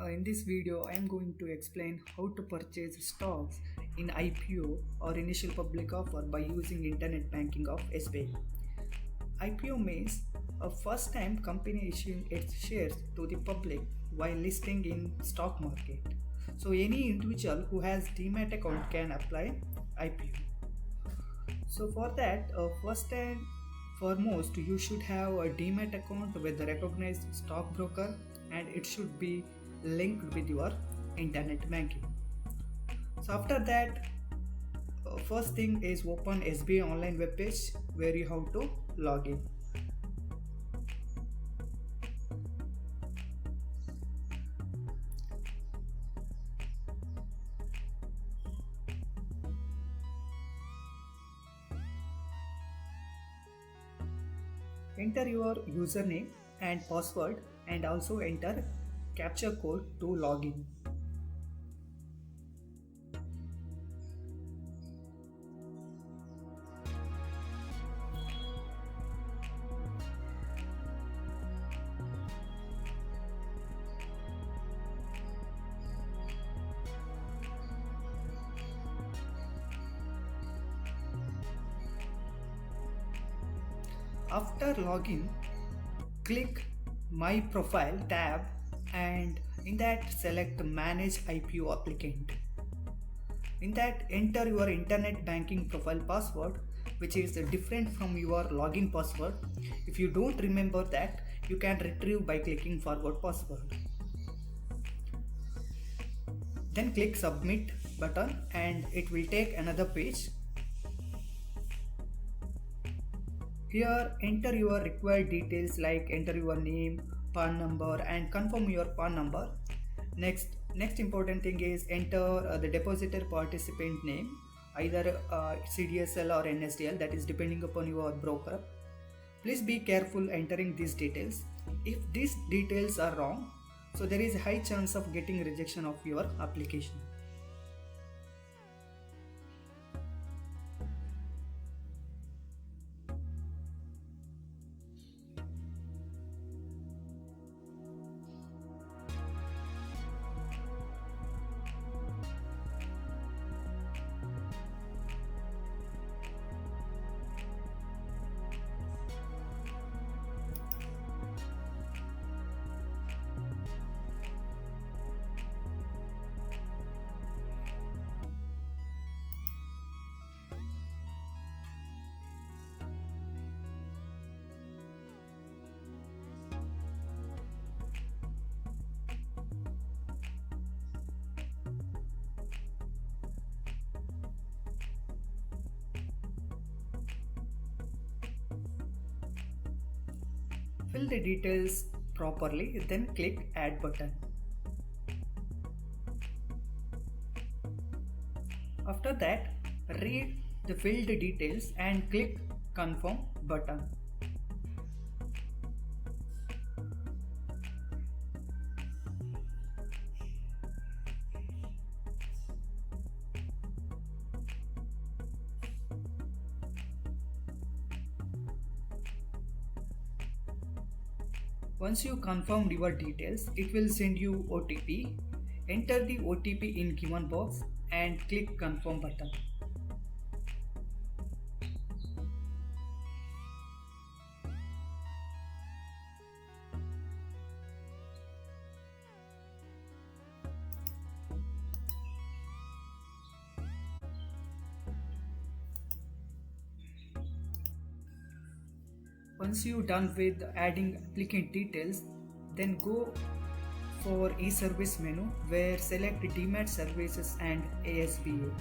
In this video, I am going to explain how to purchase stocks in IPO or initial public offer by using internet banking of SBI. IPO means a first time company issuing its shares to the public while listing in stock market. So any individual who has Demat account can apply IPO. So for that, first and foremost, you should have a Demat account with a recognized stockbroker and it should be linked with your internet banking. So after that, first thing is open SBI online web page where you have to log in. Enter your username and password and also enter capture code to log in. After login, click My Profile tab and in that select Manage IPO Applicant. In that enter your internet banking profile password which is different from your login password. If you don't remember that, you can retrieve by clicking forward password. Then click submit button and it will take another page. Here enter your required details like enter your name, PAN number and confirm your PAN number. Next important thing is enter the depositor participant name, either CDSL or NSDL, that is depending upon your broker. Please be careful entering these details. If these details are wrong, so there is a high chance of getting rejection of your application. Fill the details properly, then click add button. After that, read the filled details and click confirm button. Once you confirm your details, it will send you OTP. Enter the OTP in given box and click confirm button. Once you done with adding applicant details, then go for e-service menu where select Demat services and ASBA.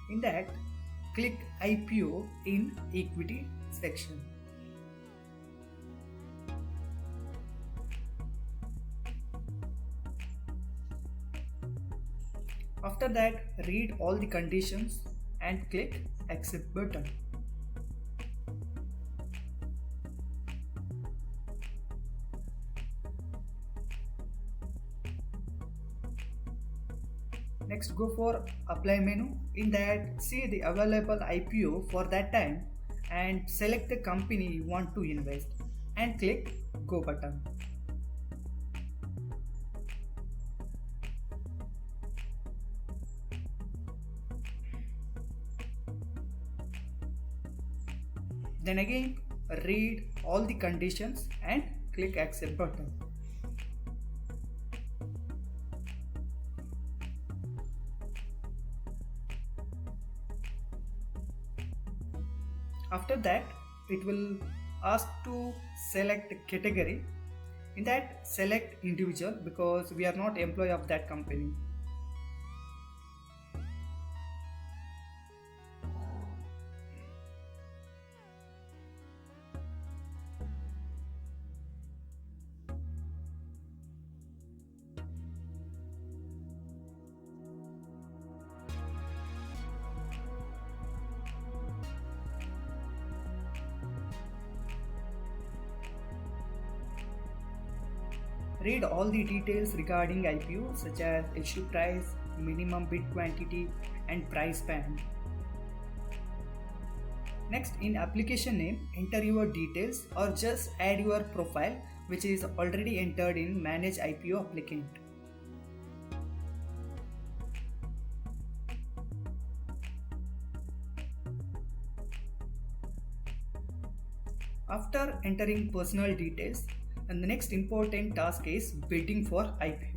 In that, click IPO in equity section. After that, read all the conditions and click accept button. Next, go for apply menu. In that, see the available IPO for that time and select the company you want to invest and click go button. Then again, read all the conditions and click accept button. After that, it will ask to select category. In that, select individual because we are not employee of that company. Read all the details regarding IPO such as issue price, minimum bid quantity and price band. Next, in application name, enter your details or just add your profile which is already entered in manage IPO applicant. After entering personal details, and the next important task is bidding for IPO.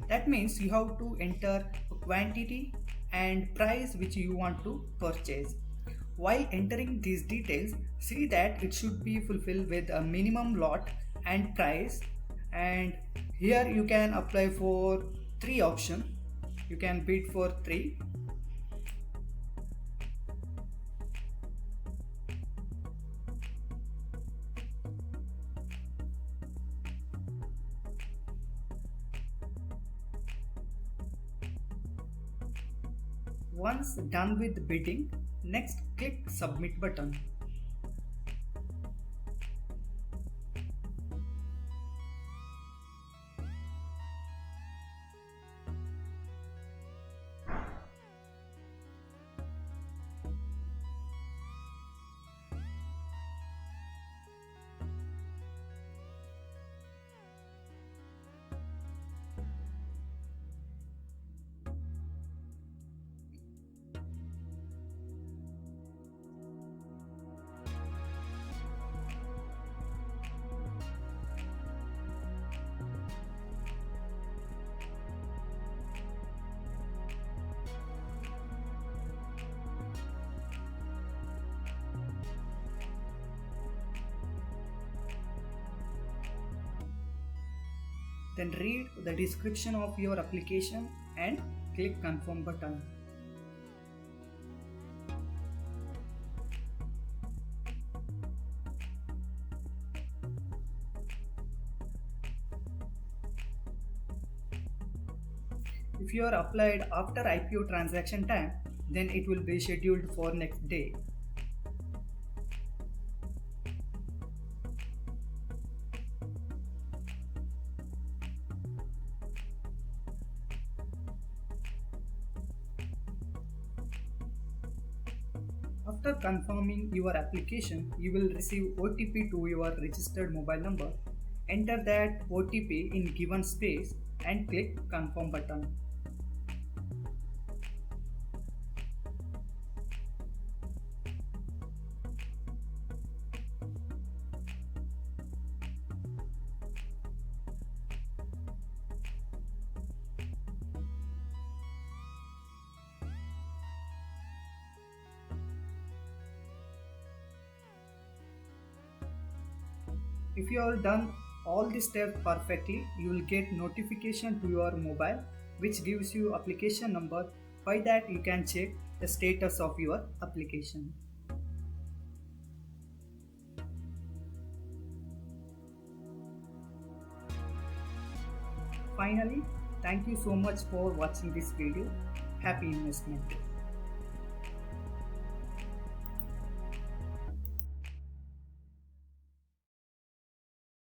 That means you have to enter a quantity and price which you want to purchase. While entering these details, see that it should be fulfilled with a minimum lot and price, and here you can apply for 3 options. You can bid for 3. Once done with bidding, next click submit button. Then read the description of your application and click confirm button. If you are applied after IPO transaction time, then it will be scheduled for next day. After confirming your application, you will receive OTP to your registered mobile number. Enter that OTP in given space and click confirm button. If you have done all the steps perfectly, you will get notification to your mobile which gives you application number. By that you can check the status of your application. Finally, thank you so much for watching this video. Happy investment.